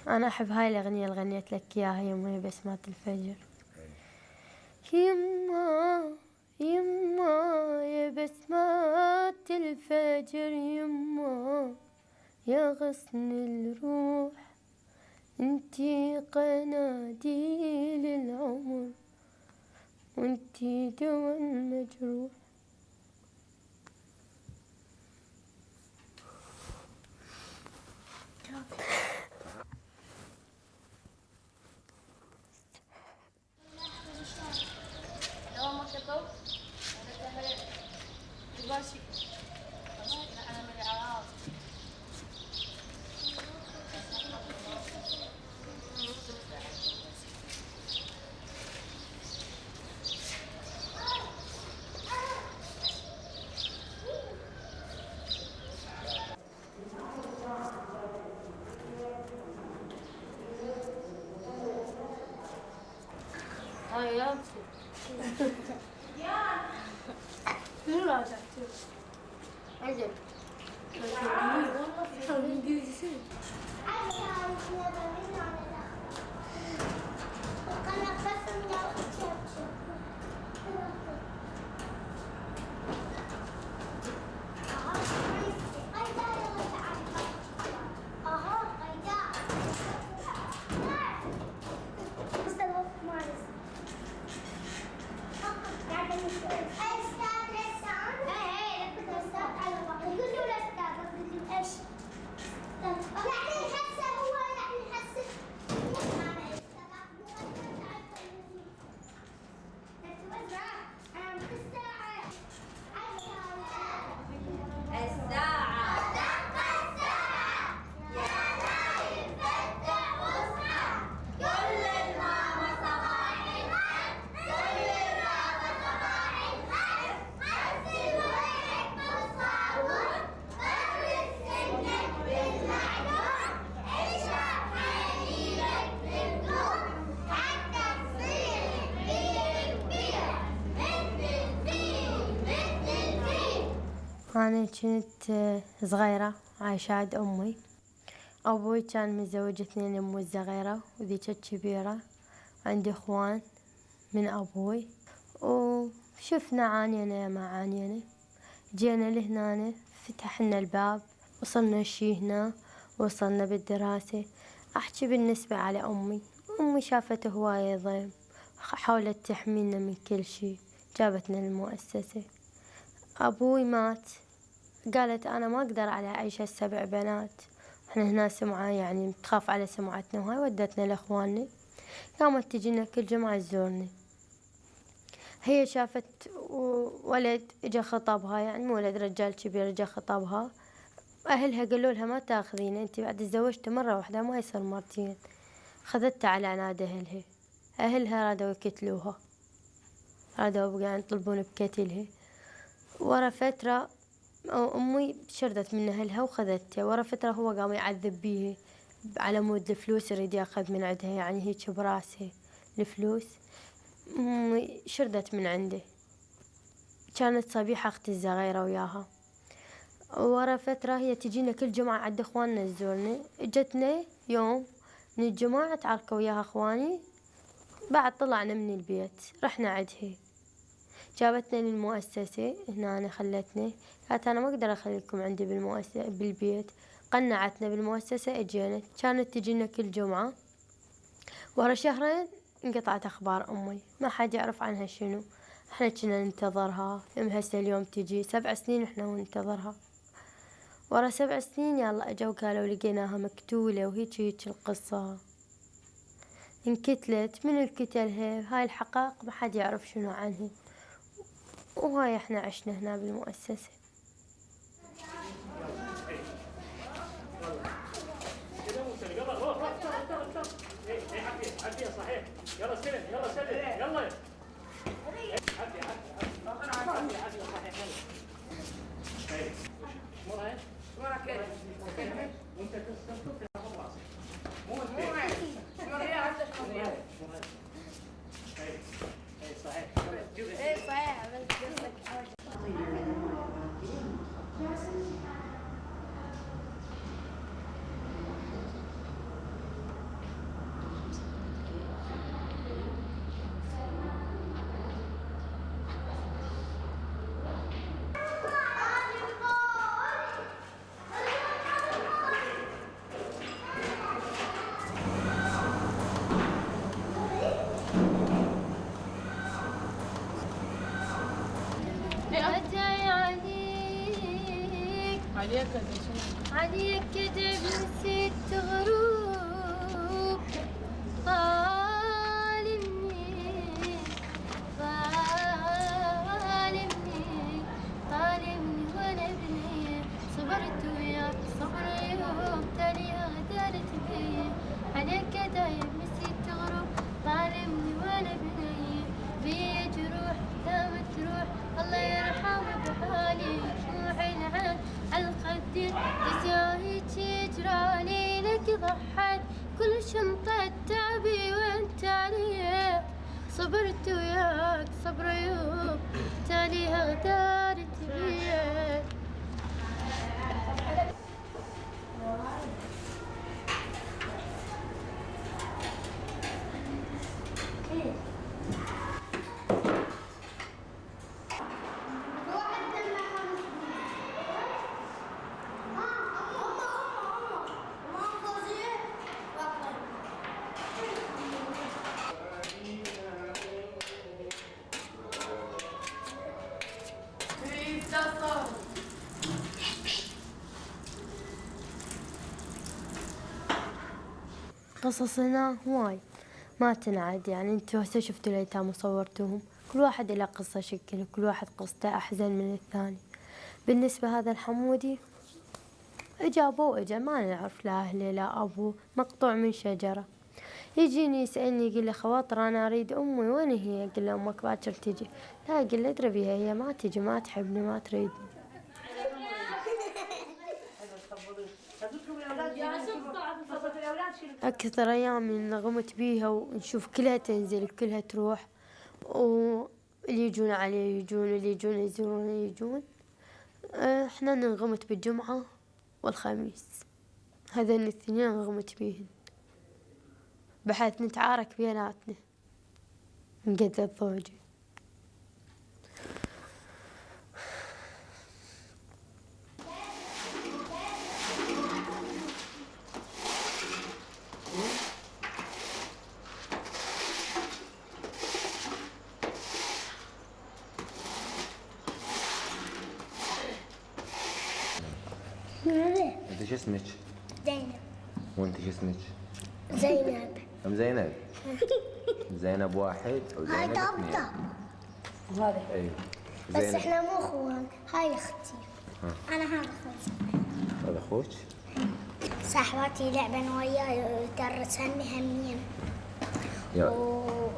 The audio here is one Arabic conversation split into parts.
أنا أحب هاي الأغنية اللي غنيت لك إياها يما يا بسمات الفجر. يما يما يا بسمات الفجر، يما يا غصن الروح، انتي قناديل العمر وانتي دوا المجروح. أنا كنت صغيرة عايشة عند أمي. أبوي كان متزوج 2 أمي الصغيرة وذيك الكبيرة. عندي إخوان من أبوي وشفنا عانينا ما عانينا. جينا لهنا فتحنا الباب وصلنا شي هنا وصلنا بالدراسة. أحكي بالنسبة على أمي شافت هواية ضيم، حاولت تحمينا من كل شي، جابتنا للمؤسسة. أبوي مات، قالت أنا ما أقدر على عيش 7 بنات، إحنا هنا سمعة يعني تخاف على سمعتنا، وهاي ودتنا لإخواننا. قامت تجينا كل جمعة تزورنا. هي شافت ولد اجا خطبها، يعني ولد رجال كبير اجا خطبها. أهلها قالوا لها ما تاخذينه، انتي بعد تزوجتي مرة واحدة ما يصير مرتين. خذتها على عناد أهلها رادوا يقتلوها، رادوا يعني يطلبون بقتلها. ورا فترة أمي شردت من أهلها وخذتها. ورا فترة هو قام يعذب بيها على مود الفلوس، يريد ياخذ من عندها يعني هيك براسها الفلوس. أمي شردت من عنده. كانت صبيحة أختي الصغيرة وياها. ورا فترة هي تجينا كل جمعة عند إخواننا تزورنا. اجتنا يوم من الجمعة تعاركوا وياها إخواني، بعد طلعنا من البيت رحنا عندها. جابتنا للمؤسسة هنا، أنا خلتنا، قالت أنا ما أقدر أخليكم عندي بالبيت. قنعتنا بالمؤسسة اجينا. كانت تجينا كل جمعة. ورا شهرين انقطعت أخبار أمي، ما حد يعرف عنها شنو. احنا كنا ننتظرها، هسه اليوم تجي 7 سنين احنا ننتظرها. ورا 7 سنين يلا اجوا قالوا لقيناها مقتولة، وهيك القصة. انقتلت، من القتلها هاي الحقائق ما حد يعرف شنو عنها. وهاي احنا عشنا هنا بالمؤسسة. عدي صحيح. يلا سلم، يلا سلم، يلا عدي صحيح. يلا مرة مرة كده وانت تستنطف في راسك. مو مرة صحيح. صحيح بس عليك كذب نسيت غروب ظالمني وانا بنية صبرت وياك صبر يوم تاني غدرت بيا عليك كذب نسيت غروب ظالمني وانا بنية بيا جروح دامت تروح الله يرحم بحالي روحي العين عالخدين تساهي تجراني لك ضحت كل شنطة تعبي وانت عليا صبرت وياك صبر يوم تاليها غدارت بيا قصص هنا هواي ما تنعد، يعني انتوا هسه شفتوا الأيتام وصورتوهم، كل واحد له قصة شكل، كل واحد قصته أحزن من الثاني. بالنسبة هذا الحمودي إجا ما نعرف لا أهله لا أبوه، مقطوع من شجرة. يجيني يسألني يقول لي خواطر أنا أريد أمي وين هي؟ أقول له أمك باكر تجي. لا أقول له ادري بيها هي ما تجي ما تحبني ما تريدني. أكثر أيامي إن غمت بيها ونشوف كلها تنزل كلها تروح، واللي يجون عليه يجون اللي يجون يزورون يجون. إحنا ننغمت بالجمعة والخميس، هذين الاثنين انغمت بيهن بحيث نتعارك بيناتنا نقدر زوجي. انت شو اسمك؟ زينب. وانت شو اسمك؟ زينب. ام زينب؟ زينب واحد او زينب اثنين؟ هذا ايوه بس زينب. احنا مو اخوان، هاي اختي. انا هذا اخوي. هذا اخوك؟ صاحباتي لعبن وياي ودرسني همين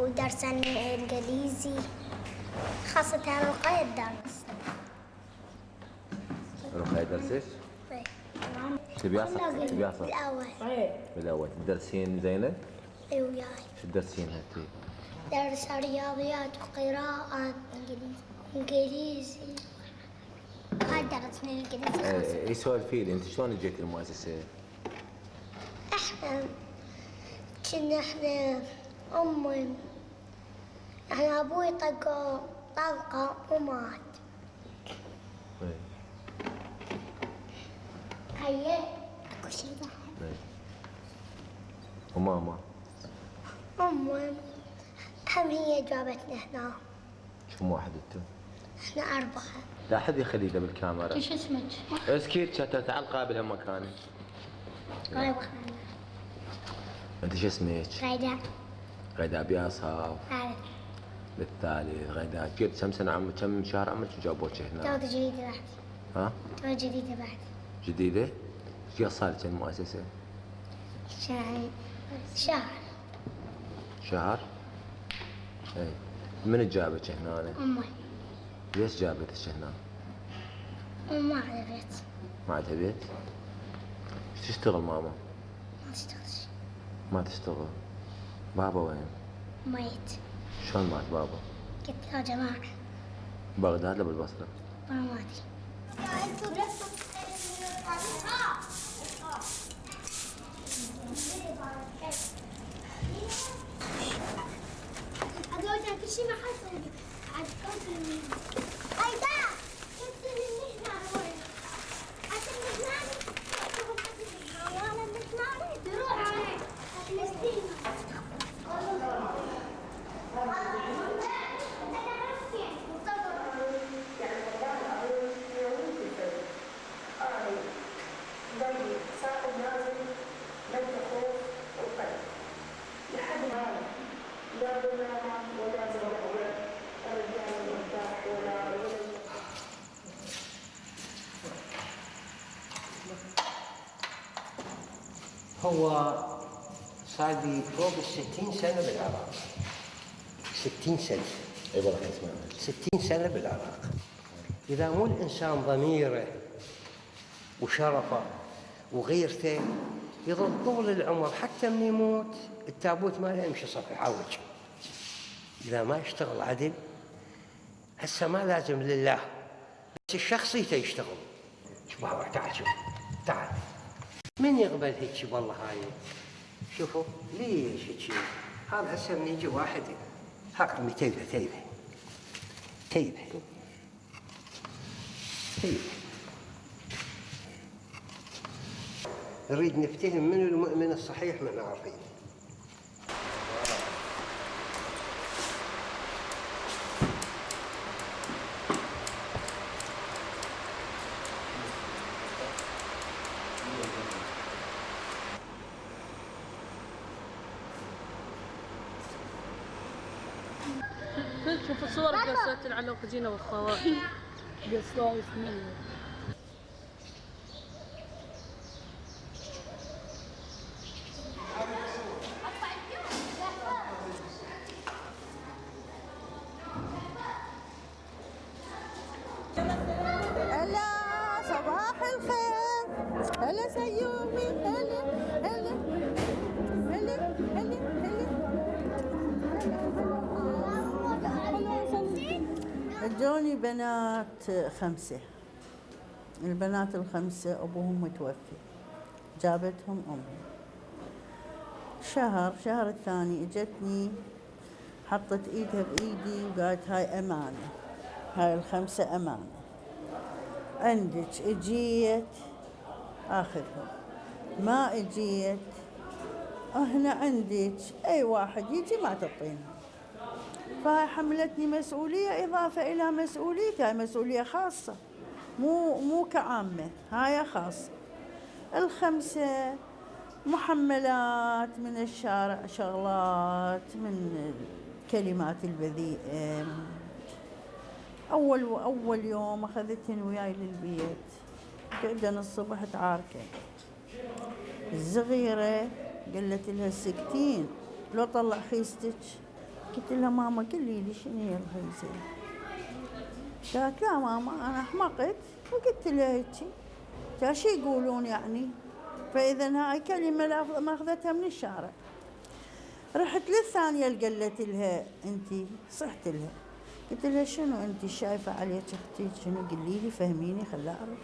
ودرسني انجليزي، خاصة رقية درس. رقية درسك؟ تبي اصح؟ تبي اصح؟ بالأول. بالاول تدرسين زينب؟ اي وياي. شو تدرسين هاتي؟ درس رياضيات وقراءة انجليزي. هاي درسني الانجليزي. اي سولفي لي انت شلون جيتي المؤسسة؟ احنا احنا امي، احنا ابوي طلقة ومات. هيا اكو شي ضحك. وماما؟ امي هم هي جابتنا هنا. كم واحد انتم؟ احنا 4. لا احد يخليده بالكاميرا. شو اسمك؟ اسكت تعال قابل هم مكاني. غايب خانة. انت شو اسمك؟ غيداء. غيداء بياصاف. بالثالث غيداء قد كم سنة عمرك كم شهر عمرك جابوك هنا؟ جودة جديدة بعد. ها؟ جودة جديدة بعد. جديدة؟ ايش قد صار لك المؤسسة؟ شهر. شهر؟ اي من جابك هنا؟ امي. ليش جابتك هنا؟ ما عندها بيت. ما عندها بيت؟ ايش تشتغل ماما؟ ما تشتغلش. ما تشتغل. بابا وين؟ ميت. شلون مات بابا؟ قلت يا جماعة. بغداد ولا بالبصرة؟ ما ادري. كل شيء ما حصل عاد كوكب هيدا كنت من هنا عشان نحن ولا نحن نروح عليه فلسطين. هو صار لي فوق 60 سنة بالعراق. 60 سنة. اي والله اسمع. 60 سنة بالعراق. إذا مو الإنسان ضميره وشرفه وغيرته يظل طول العمر، حتى من يموت التابوت ماله يمشي صف يعوج. إذا ما يشتغل عدل، هسه ما لازم لله، بس الشخصيته يشتغل. شوف بابا، تعال شوف، تعال. من يقبل هيك والله هاي؟ شوفوا ليش هيك؟ هذا هسه من يجي واحد هاك عمي تيبه تيبه تيبه تيبه. نريد نفتهم من المؤمن الصحيح من عارفين. شوف الصور قصات العلاقجين والخواتم قصايص منه. هلا صباح الخير، هلا سيومي، هلا هلا هلا هلا هلا. اجوني بنات 5. البنات ال5 ابوهم متوفي، جابتهم امي. شهر الثاني اجتني، حطت ايدها بايدي وقالت هاي امانه، هاي ال5 امانه عندك، اجيت اخذهم، ما اجيت هنا عندك، اي واحد يجي ما تعطينهم. فهاي حملتني مسؤوليه اضافه الى مسؤوليتي، هاي مسؤوليه خاصه مو كعامه، هاي خاصه. ال5 محملات من الشارع، شغلات من الكلمات البذيئه. أول يوم أخذتهن وياي للبيت، قعدنا الصبح تعاركن. الصغيرة قالت لها سكتين، لو طلع خيستك. قلت لها ماما قولي لي شنو هي الخيزة؟ قالت لا ماما أنا حمقت وقلت لها هيجي. قالت شو يقولون يعني؟ فإذا هاي كلمة ماخذتها من الشارع. رحت للثانية اللي قالت لها أنتي، صحت لها قلت لها شنو انت شايفه عليك اختي؟ شنو قولي لي فهميني خلي اعرف.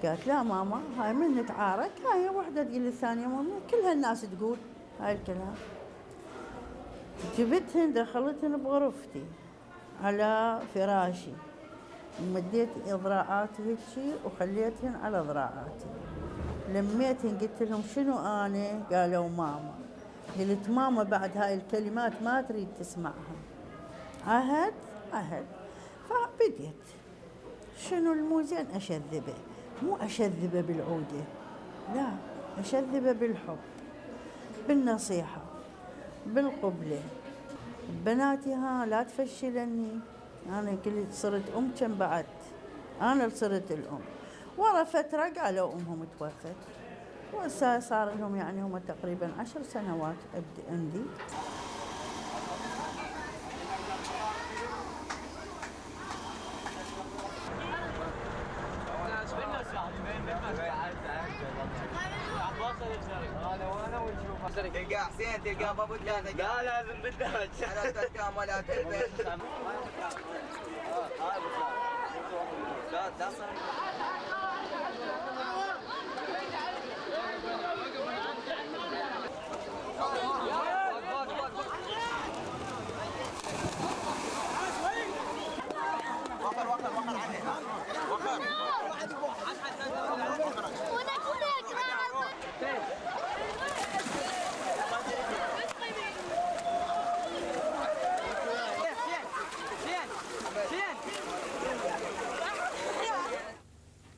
قالت لا ماما هاي من نتعارك هاي وحده تقول للثانيه ماما، كل هالناس تقول هاي الكلام. جبتهن دخلتهن بغرفتي على فراشي، مديت ذراعاتي هيجي وخليتهن على ذراعاتي، لميتهن قلت لهم شنو انا؟ قالوا ماما. قلت ماما بعد هاي الكلمات ما تريد تسمعها. عهد فبديت شنو الموزين أشذبه، مو أشذبه بالعودة، لا أشذبه بالحب، بالنصيحة، بالقبلة. بناتي لا تفشلني، أنا قلت صرت أم كم بعد، أنا صرت الأم. ورا فترة قالوا أمهم توفت، وهسه صار لهم يعني هم تقريبا 10 سنوات عندي. تلقى حسين، تلقى بابو الثاني. لا لازم بالدهج. على تكاملات البيت. لا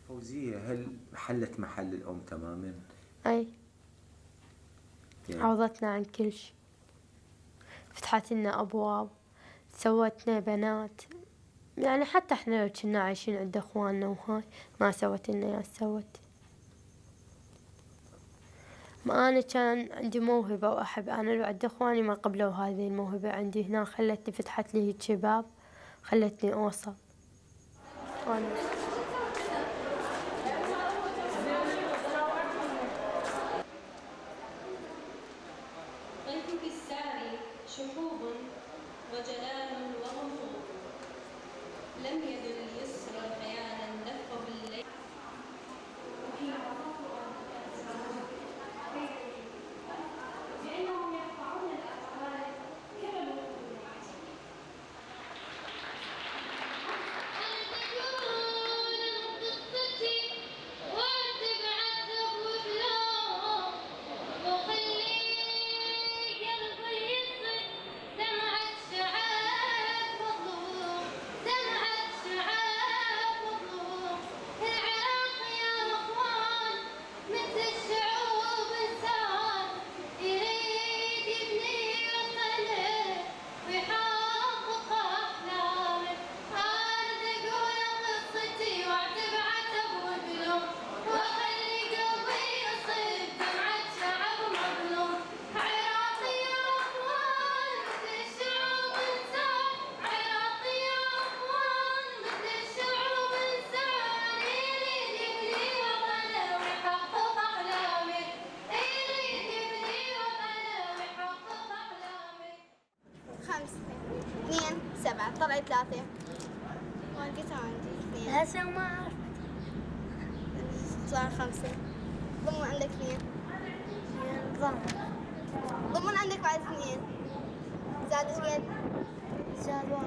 فوزية، هل حلت محل الأم تماما؟ أي يعني عوضتنا عن كل شيء، فتحت لنا أبواب، سوتنا بنات. يعني حتى احنا لو كنا عايشين عند اخواننا وهاي ما سوت لنا يا سوت. ما أنا كان عندي موهبة وأحب، أنا لو عندي إخواني ما قبلوا هذه الموهبة عندي هنا، خلتني فتحت لي هيك باب خلتني أوصل. ضيفك الساري شحوب وجلال وغموض، لم يدل اليسر خيالا لف بالليل. لأنهم يقطعون الأقوال كما الوقود. طلعت 3 ولقيت عندي 2 هسه ما عرفت صار 5 ضمن عندك 2 ضمن عندك بعد 2 زاد ايش قد؟ زاد 1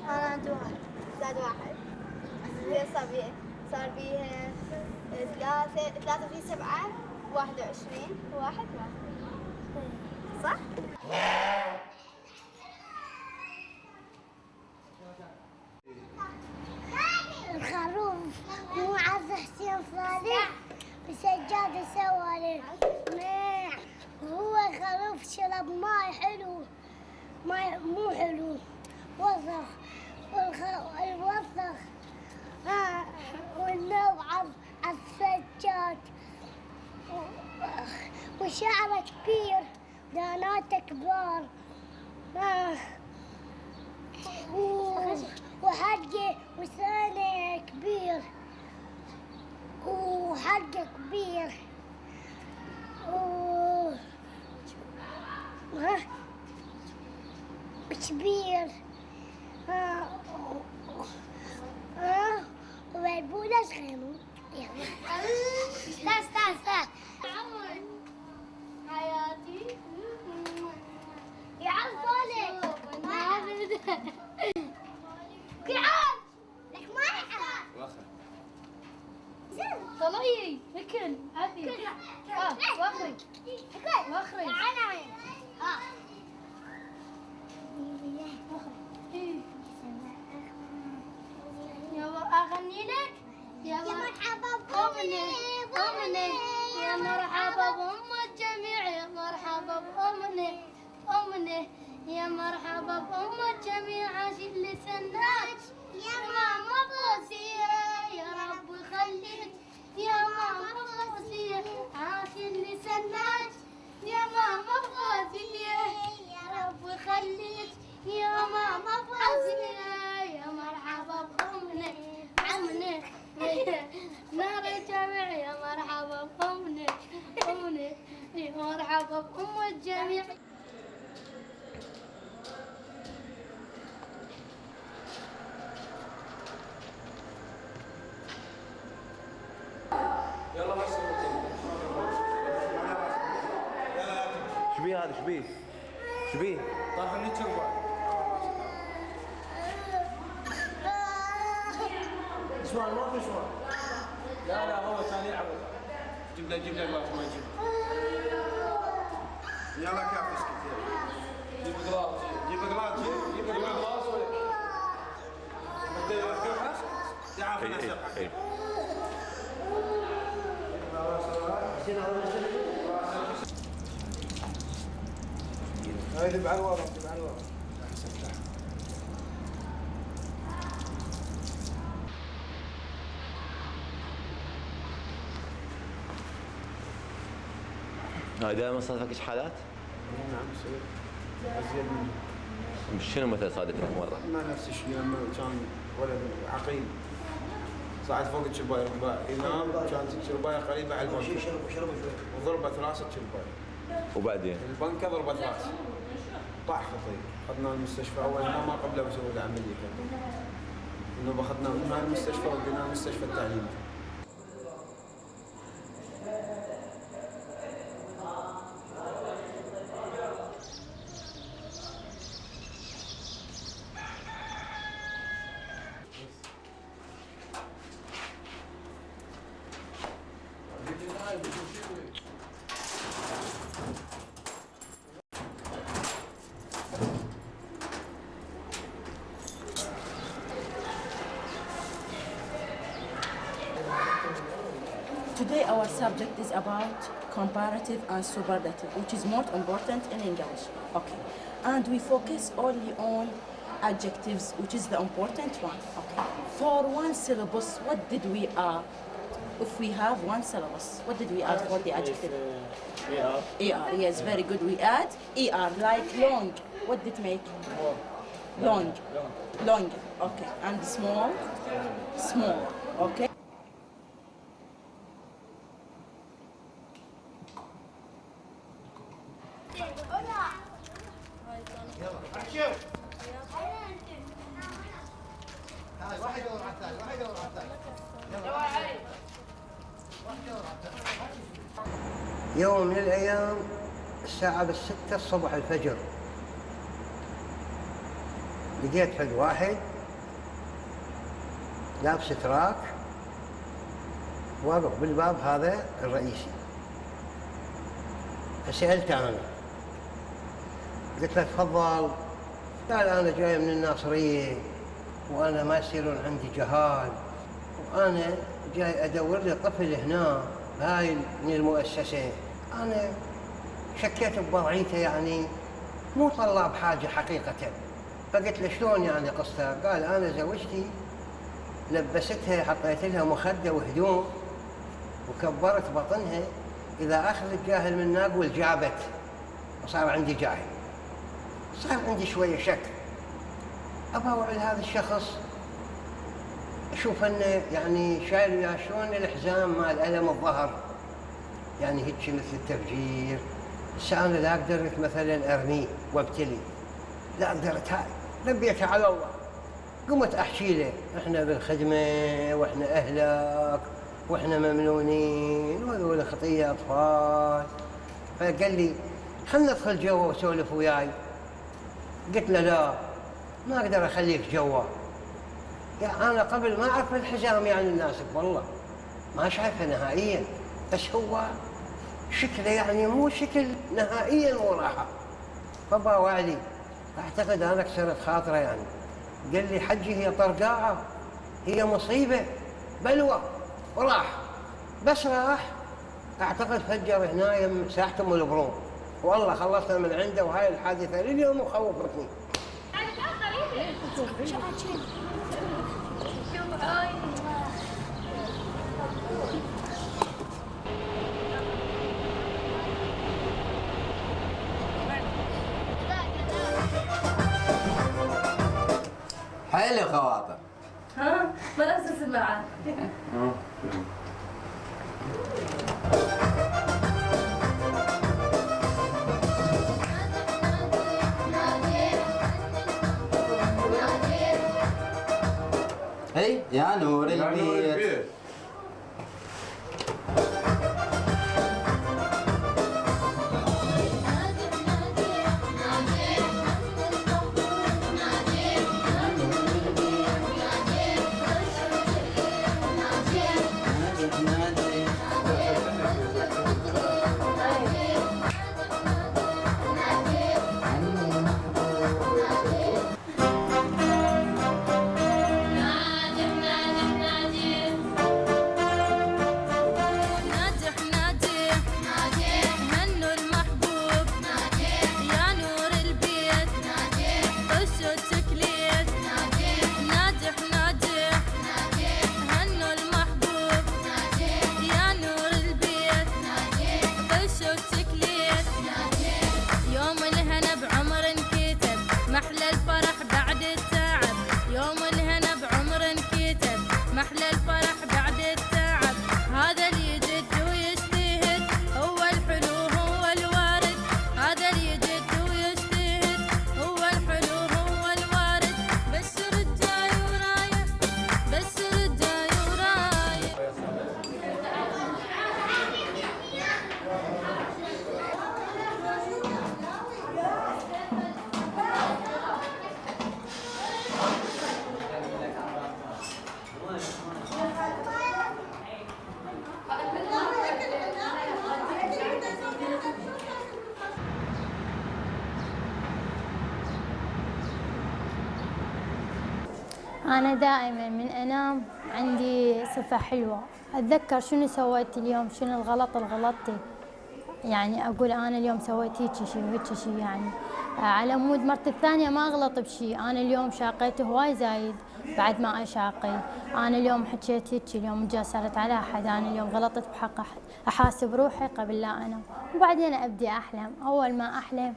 أنا عندي 1 زاد 1 صار بيها 3 في 7 21 1 صح؟ الخروف مو عز حسين صالح بسجادة سوالف هو خروف شرب ماي حلو ماي مو حلو وسخ الوسخ والنوم على السجاد وشعره كبير داناته كبار وحلقه وسنه كبير وحلقه كبير كبير ويبوله صغير استنى حياتي يعرفونك كعاب لك ما يعرف طلعي اكل عافية واخرج واخرج يابا اغني لك يا مرحبا بأمني يا مرحبا بأم الجميع يا مرحبا بأمني يا مرحبا بأم الجميع عاشق لسناك يا ماما فوزية يا رب خليك يا ماما فوزية عاشق لسناك يا ماما فوزية يا رب خليك يا ماما فوزية يا مرحبا بأمني نار الجميع يا مرحبا بأمني يا مرحبا بأم الجميع شبيه هذا شبيه طاح من التربه اسمع ما في اسمع لا هو ثاني يلعب جيب له الوقت ما يجيب يلا كيف اسكت جيب جلاس جيب جلاس ولا بدي افتحها تعال انا اسحب هاي تبع الورق هاي دائما صادفك حالات؟ نعم يصير ازيد منه. شنو مثلا صادفتك مره؟ ما نفس الشيء لما كان ولد عقيم صعد فوق الشباير ينام كانت الشربايه قريبه على البنكه وضربت راسه الشربايه وبعدين؟ البنكه ضربت راسه طاح خطير اخذناه المستشفى اول ما قبله بسوي له عمليه كان انه اخذناه من المستشفى وديناه المستشفى التعليمي. Today our subject is about comparative and superlative, which is more important in English. Okay. And we focus only on adjectives, which is the important one. Okay. For one syllabus, what did we add? If we have one syllabus, what did we add for the adjective? ER. ER, yes, very good. We add ER, like long. What did it make? Long. Long. Okay. And small? Small. Okay. يوم من الأيام الساعة 6 الصبح الفجر لقيت فد واحد لابس تراك واقف بالباب هذا الرئيسي. فسألته أنا قلت له تفضل. قال أنا جاي من الناصرية وأنا ما يصيرون عندي جهال وأنا جاي أدور لي طفل هنا هاي من المؤسسة. أنا شكيت بوضعيته يعني مو طلاب حاجة حقيقة. فقلت له شلون يعني قصتها؟ قال أنا زوجتي لبستها حطيت لها مخدة وهدوم وكبرت بطنها إذا أخذت جاهل من ناقول جابت وصار عندي جاهل. صار عندي شوية شك أبى أوعي هذا الشخص أشوف أنه يعني شايل وياه شلون الحزام مال ألم الظهر يعني هيك مثل التفجير. هسه أنا لا قدرت مثلا أرميه وابتلي، لا قدرت هاي لبيتها على الله. قمت أحكي له إحنا بالخدمة وإحنا أهلك وإحنا ممنونين وهذول خطية أطفال. فقال لي خلنا ندخل جوا وسولف وياي. قلت له لا ما أقدر أخليك جوا، يعني أنا قبل ما أعرف الحزام يعني الناسك والله ما شايفه نهائيا، بس هو شكله يعني مو شكل نهائيا وراحة. فباوعلي أعتقد أنا كسرت خاطره يعني. قال لي حجي هي طرقاعة هي مصيبة بلوى وراح. بس راح أعتقد فجر هنا يم ساحة أم البروم والله خلصنا من عنده. وهاي الحادثة لليوم مخوفتني. حلو خواطر. ها بنفس السماعات. هي يا نور البيت. أنا دائما من أنام عندي صفة حلوة، أتذكر شنو سويت اليوم، شنو الغلط اللي غلطته، يعني أقول أنا اليوم سويت هيك شيء وهيك شيء، يعني على مود مرتي الثانية ما أغلط بشيء. أنا اليوم شاقيته هواي زايد بعد ما أشاقي، أنا اليوم حكيت هيك، اليوم جاسرت على أحد، أنا اليوم غلطت بحق أحد، أحاسب روحي قبل لا أنام. وبعدين أبدي أحلم. أول ما أحلم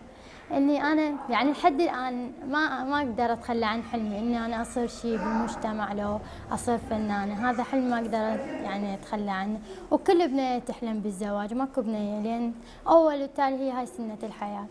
إني أنا يعني لحد الآن ما أقدر أتخلى عن حلمي إني أنا أصير شيء بالمجتمع، لو أصير فنانة. هذا حلم ما أقدر يعني أتخلى عنه. وكل بنية تحلم بالزواج، ماكو بنية، لأن أول وتالي هي هاي سنة الحياة.